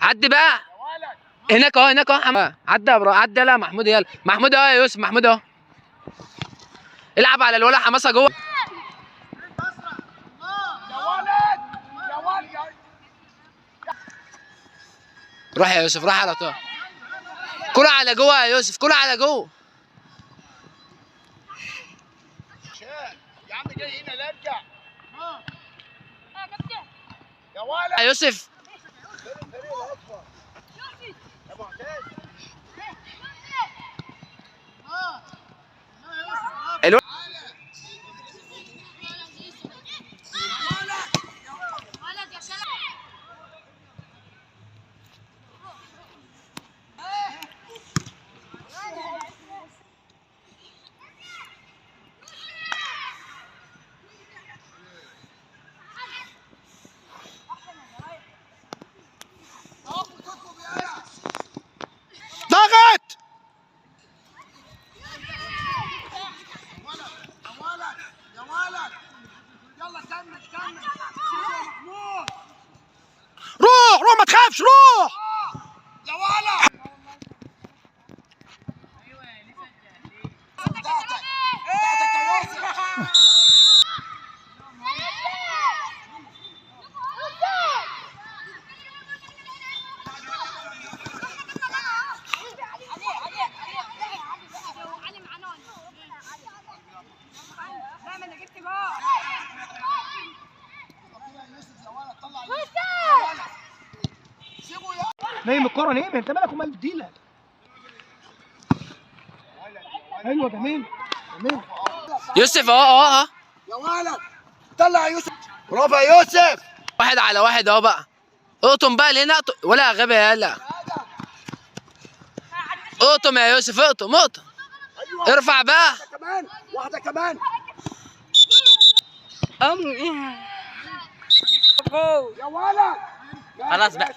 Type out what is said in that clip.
عدي بقى. هناك اهو، هناك اهو. عدي يا برو، عدي. يلا يا محمود، يلا محمود اهو يا يوسف، محمود اهو. العب على الولا حماسه جوه. روح يا يوسف، روح على طول. كرة على جوه يا يوسف، كرة على جوه. يا عم جاي هنا لا ارجع. يا ولد يا يوسف. يا معتز. ضغط. يا ولد يلا كمل كمل. محمود روح روح، ما تخافش، روح. يا ولد. بتاعتك يا يوسف. نايم الكرة، نايم. انت مالك ومال الديلة؟ ايوه جميل جميل. يوسف اهو. يا ولد طلع يا يوسف. برافو يا يوسف. واحد على واحد اهو بقى. اقطم بقى لهنا، ولا غبي يلا. اقطم يا يوسف، اقطم اقطم. ارفع بقى. واحدة كمان، واحدة كمان. يا ولد خلاص بقى.